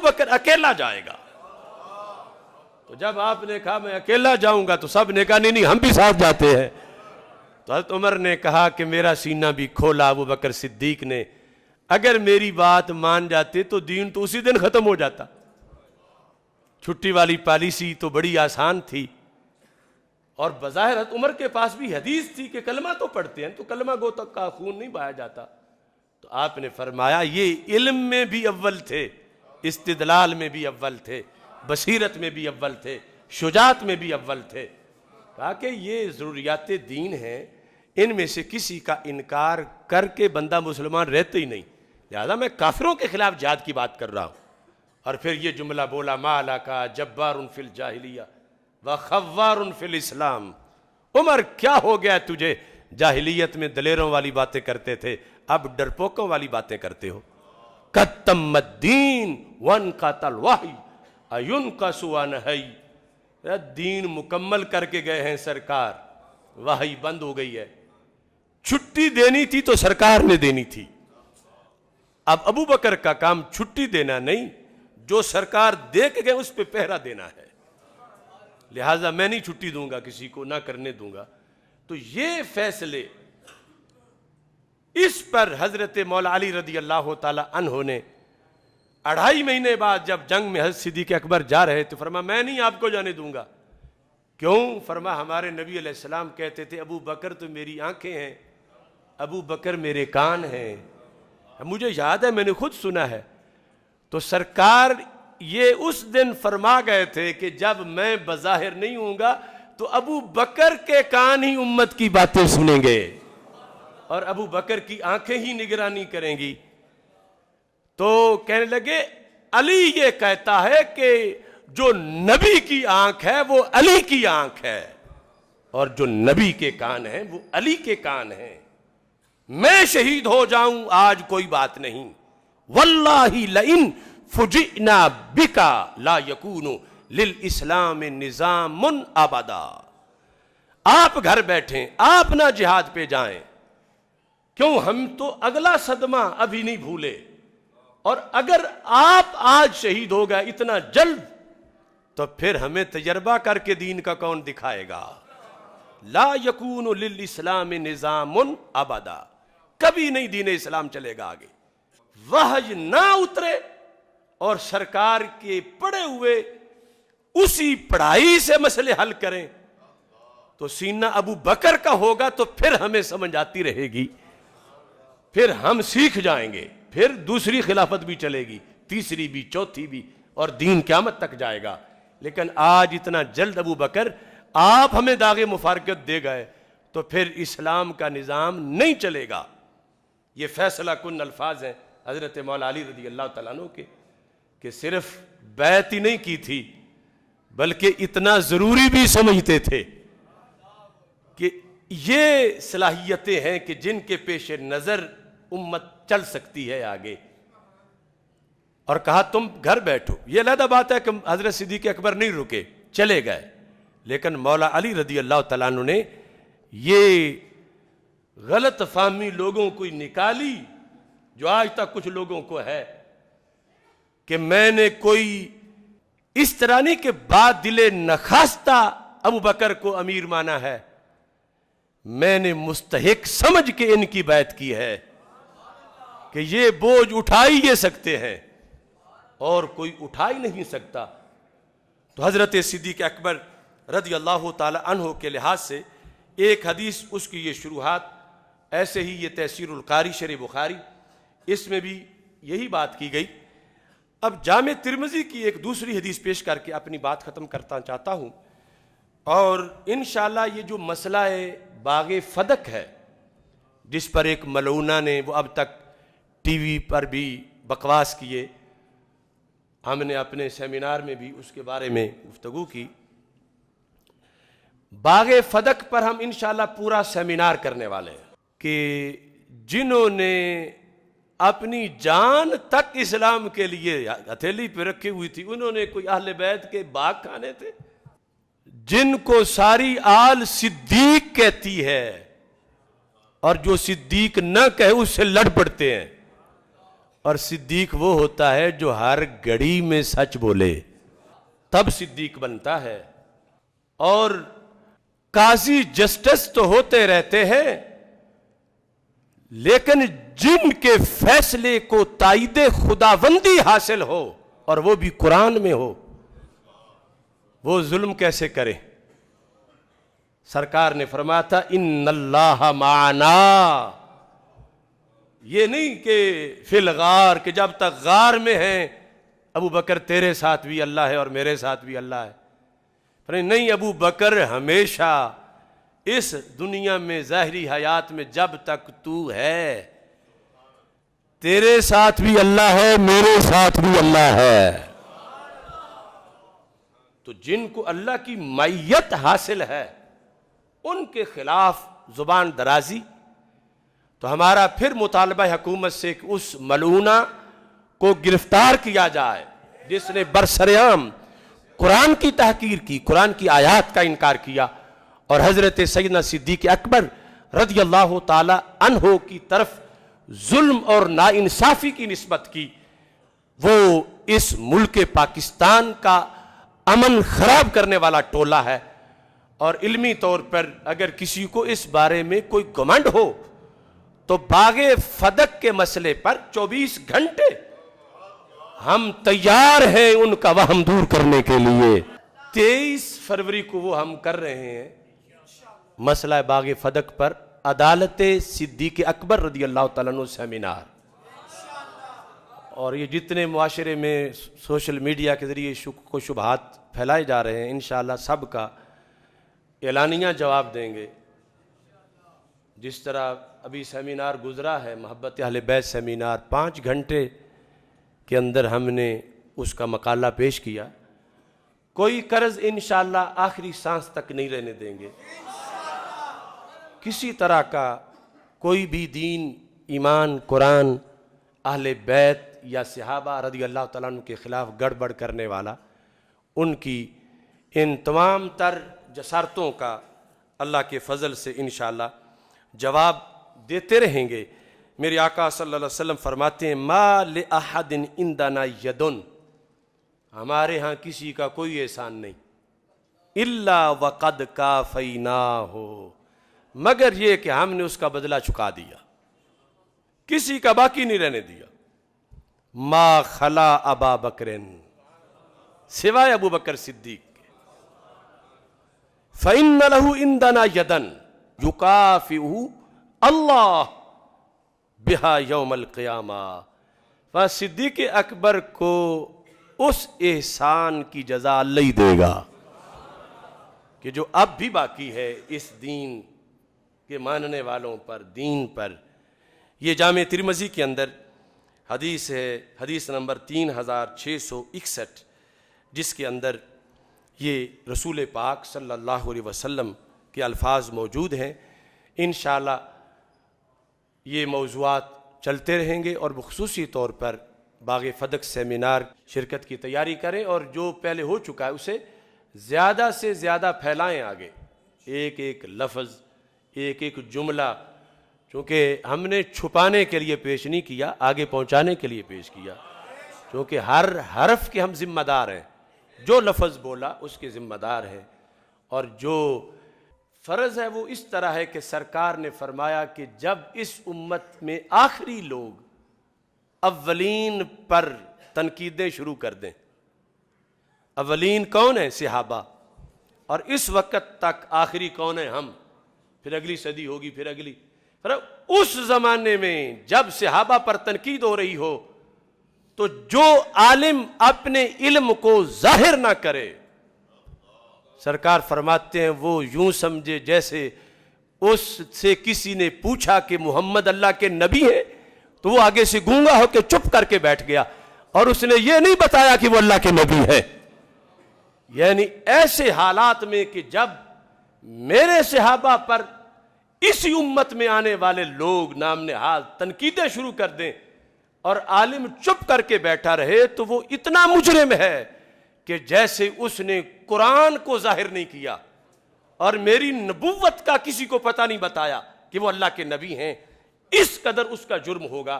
بکر اکیلا جائے گا۔ تو جب آپ نے کہا میں اکیلا جاؤں گا تو سب نے کہا نہیں ہم بھی ساتھ جاتے ہیں۔ تو حضرت عمر نے کہا کہ میرا سینہ بھی کھولا ابو بکر صدیق نے، اگر میری بات مان جاتے تو دین تو اسی دن ختم ہو جاتا۔ چھٹی والی پالیسی تو بڑی آسان تھی، اور بظاہر حضرت عمر کے پاس بھی حدیث تھی کہ کلمہ تو پڑھتے ہیں، تو کلمہ گو تک کا خون نہیں بہایا جاتا۔ تو آپ نے فرمایا یہ علم میں بھی اول تھے، استدلال میں بھی اول تھے، بصیرت میں بھی اول تھے، شجاعت میں بھی اول تھے۔ کہا کہ یہ ضروریات دین ہیں، ان میں سے کسی کا انکار کر کے بندہ مسلمان رہتے ہی نہیں، لہذا میں کافروں کے خلاف جہاد کی بات کر رہا ہوں۔ اور پھر یہ جملہ بولا مالا کا جبار فی الجاہلیہ وخوار فی الاسلام، عمر کیا ہو گیا تجھے؟ جاہلیت میں دلیروں والی باتیں کرتے تھے، اب ڈرپوکوں والی باتیں کرتے ہو۔ قد تم الدین وانقطع الوحی اینقص ونہی، دین مکمل کر کے گئے ہیں سرکار، وحی بند ہو گئی ہے۔ چھٹی دینی تھی تو سرکار نے دینی تھی، اب ابو بکر کا کام چھٹی دینا نہیں، جو سرکار دے کے گئے اس پہ پہرا دینا ہے، لہٰذا میں نہیں چھٹی دوں گا کسی کو، نہ کرنے دوں گا۔ تو یہ فیصلے اس پر حضرت مولا علی رضی اللہ تعالی عنہ نے 2.5 مہینے بعد جب جنگ میں حضرت صدیق اکبر جا رہے تو فرمایا میں نہیں آپ کو جانے دوں گا۔ کیوں؟ فرمایا ہمارے نبی علیہ السلام کہتے تھے ابو بکر تو میری آنکھیں ہیں، ابو بکر میرے کان ہیں، مجھے یاد ہے میں نے خود سنا ہے۔ تو سرکار یہ اس دن فرما گئے تھے کہ جب میں بظاہر نہیں ہوں گا تو ابو بکر کے کان ہی امت کی باتیں سنیں گے اور ابو بکر کی آنکھیں ہی نگرانی کریں گی۔ تو کہنے لگے علی یہ کہتا ہے کہ جو نبی کی آنکھ ہے وہ علی کی آنکھ ہے، اور جو نبی کے کان ہیں وہ علی کے کان ہیں۔ میں شہید ہو جاؤں آج کوئی بات نہیں، واللہ لئن فجئنا بکا لا یکون للاسلام نظام ابدا۔ آپ گھر بیٹھیں، آپ نہ جہاد پہ جائیں، کیوں؟ ہم تو اگلا صدمہ ابھی نہیں بھولے، اور اگر آپ آج شہید ہو گئے اتنا جلد تو پھر ہمیں تجربہ کر کے دین کا کون دکھائے گا؟ لا یکون للاسلام نظام ابدا، کبھی نہیں دین اسلام چلے گا آگے۔ وحی نہ اترے اور سرکار کے پڑھے ہوئے اسی پڑھائی سے مسئلے حل کریں تو سینہ ابو بکر کا ہوگا، تو پھر ہمیں سمجھ آتی رہے گی، پھر ہم سیکھ جائیں گے، پھر دوسری خلافت بھی چلے گی، تیسری بھی، چوتھی بھی، اور دین قیامت تک جائے گا۔ لیکن آج اتنا جلد ابو بکر آپ ہمیں داغ مفارقت دے گئے تو پھر اسلام کا نظام نہیں چلے گا۔ یہ فیصلہ کن الفاظ ہیں حضرت مولا علی رضی اللہ تعالیٰ عنہ کے، کہ صرف بیعت ہی نہیں کی تھی بلکہ اتنا ضروری بھی سمجھتے تھے کہ یہ صلاحیتیں ہیں کہ جن کے پیش نظر امت چل سکتی ہے آگے، اور کہا تم گھر بیٹھو۔ یہ علیحدہ بات ہے کہ حضرت صدیق اکبر نہیں رکے، چلے گئے، لیکن مولا علی رضی اللہ تعالیٰ عنہ نے یہ غلط فہمی لوگوں کو نکالی جو آج تک کچھ لوگوں کو ہے، کہ میں نے کوئی اس طرح نہیں کہ بات دل نخواستہ ابو بکر کو امیر مانا ہے، میں نے مستحق سمجھ کے ان کی بیعت کی ہے کہ یہ بوجھ اٹھا ہی یہ سکتے ہیں اور کوئی اٹھا ہی نہیں سکتا۔ تو حضرت صدیق اکبر رضی اللہ تعالی عنہ کے لحاظ سے ایک حدیث اس کی یہ شروحات، ایسے ہی یہ تفسیر القاری شرح بخاری، اس میں بھی یہی بات کی گئی۔ اب جامع ترمذی کی ایک دوسری حدیث پیش کر کے اپنی بات ختم کرتا چاہتا ہوں، اور انشاءاللہ یہ جو مسئلہ باغ فدق ہے جس پر ایک ملعونہ نے وہ اب تک ٹی وی پر بھی بکواس کیے، ہم نے اپنے سیمینار میں بھی اس کے بارے میں گفتگو کی۔ باغ فدق پر ہم انشاءاللہ پورا سیمینار کرنے والے ہیں کہ جنہوں نے اپنی جان تک اسلام کے لیے ہتھیلی پہ رکھی ہوئی تھی، انہوں نے کوئی اہل بیت کے باغ کھانے تھے، جن کو ساری آل صدیق کہتی ہے اور جو صدیق نہ کہے اس سے لڑ پڑتے ہیں، اور صدیق وہ ہوتا ہے جو ہر گھڑی میں سچ بولے، تب صدیق بنتا ہے۔ اور قاضی جسٹس تو ہوتے رہتے ہیں، لیکن جن کے فیصلے کو تائید خداوندی حاصل ہو اور وہ بھی قرآن میں ہو، وہ ظلم کیسے کرے؟ سرکار نے فرمایا تھا ان اللہ معنا، یہ نہیں کہ فی الغار، کہ جب تک غار میں ہیں ابو بکر تیرے ساتھ بھی اللہ ہے اور میرے ساتھ بھی اللہ ہے۔ نہیں، ابو بکر ہمیشہ اس دنیا میں ظاہری حیات میں جب تک تو ہے، تیرے ساتھ بھی اللہ ہے، میرے ساتھ بھی اللہ ہے۔ تو جن کو اللہ کی معیت حاصل ہے ان کے خلاف زبان درازی، تو ہمارا پھر مطالبہ حکومت سے کہ اس ملعونہ کو گرفتار کیا جائے جس نے برسریام قرآن کی تحقیر کی، قرآن کی آیات کا انکار کیا، اور حضرت سیدنا صدیق اکبر رضی اللہ تعالی عنہ کی طرف ظلم اور ناانصافی کی نسبت کی۔ وہ اس ملک پاکستان کا امن خراب کرنے والا ٹولہ ہے، اور علمی طور پر اگر کسی کو اس بارے میں کوئی گمنڈ ہو تو باغ فدق کے مسئلے پر 24 گھنٹے ہم تیار ہیں ان کا وہم دور کرنے کے لیے۔ 23 فروری کو وہ ہم کر رہے ہیں مسئلہ باغ فدق پر عدالت صدیق اکبر رضی اللہ تعالیٰ عنہ سیمینار، اور یہ جتنے معاشرے میں سوشل میڈیا کے ذریعے شک و شبہات پھیلائے جا رہے ہیں، انشاءاللہ سب کا اعلانیہ جواب دیں گے۔ جس طرح ابھی سیمینار گزرا ہے محبت اہل بیت سیمینار، 5 گھنٹے کے اندر ہم نے اس کا مقالہ پیش کیا۔ کوئی قرض انشاءاللہ آخری سانس تک نہیں رہنے دیں گے، کسی طرح کا کوئی بھی دین، ایمان، قرآن، اہل بیت یا صحابہ رضی اللہ تعالیٰ عنہ کے خلاف گڑبڑ کرنے والا، ان کی ان تمام تر جسارتوں کا اللہ کے فضل سے انشاءاللہ جواب دیتے رہیں گے۔ میرے آقا صلی اللہ علیہ وسلم فرماتے ہیں ما لأحد عندنا یدن، ہمارے ہاں کسی کا کوئی احسان نہیں، الا وقد کافیناہ، مگر یہ کہ ہم نے اس کا بدلہ چکا دیا، کسی کا باقی نہیں رہنے دیا۔ ما خلا ابا بکرن، سوائے ابو بکر صدیق کے، فإن له عندنا یدن یکافئہ اللہ بہا یوم القیامہ، صدیق اکبر کو اس احسان کی جزا اللہ ہی دے گا کہ جو اب بھی باقی ہے اس دین کے ماننے والوں پر، دین پر۔ یہ جامع ترمذی کے اندر حدیث ہے، حدیث نمبر 3661، جس کے اندر یہ رسول پاک صلی اللہ علیہ وسلم کے الفاظ موجود ہیں۔ انشاءاللہ یہ موضوعات چلتے رہیں گے، اور بخصوصی طور پر باغ فدق سیمینار شرکت کی تیاری کریں، اور جو پہلے ہو چکا ہے اسے زیادہ سے زیادہ پھیلائیں آگے، ایک ایک لفظ، ایک ایک جملہ، چونکہ ہم نے چھپانے کے لیے پیش نہیں کیا، آگے پہنچانے کے لیے پیش کیا، چونکہ ہر حرف کے ہم ذمہ دار ہیں، جو لفظ بولا اس کے ذمہ دار ہیں، اور جو فرض ہے وہ اس طرح ہے کہ سرکار نے فرمایا کہ جب اس امت میں آخری لوگ اولین پر تنقیدیں شروع کر دیں، اولین کون ہیں؟ صحابہ، اور اس وقت تک آخری کون ہیں؟ ہم، پھر اگلی صدی ہوگی، پھر اگلی، پھر اس زمانے میں جب صحابہ پر تنقید ہو رہی ہو تو جو عالم اپنے علم کو ظاہر نہ کرے، سرکار فرماتے ہیں وہ یوں سمجھے جیسے اس سے کسی نے پوچھا کہ محمد اللہ کے نبی ہیں، تو وہ آگے سے گونگا ہو کے چپ کر کے بیٹھ گیا، اور اس نے یہ نہیں بتایا کہ وہ اللہ کے نبی ہے۔ یعنی ایسے حالات میں کہ جب میرے صحابہ پر اسی امت میں آنے والے لوگ نام نہاد تنقیدیں شروع کر دیں اور عالم چپ کر کے بیٹھا رہے، تو وہ اتنا مجرم ہے کہ جیسے اس نے قرآن کو ظاہر نہیں کیا اور میری نبوت کا کسی کو پتہ نہیں بتایا کہ وہ اللہ کے نبی ہیں، اس قدر اس کا جرم ہوگا۔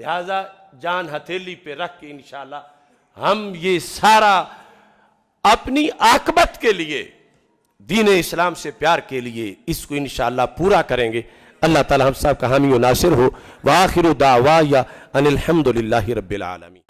لہذا جان ہتھیلی پہ رکھ کے انشاءاللہ ہم یہ سارا اپنی عاقبت کے لیے، دین اسلام سے پیار کے لیے اس کو انشاءاللہ پورا کریں گے۔ اللہ تعالی ہم سب کا حامی و ناصر ہو۔ وآخر دعوایا ان الحمدللہ رب العالمین۔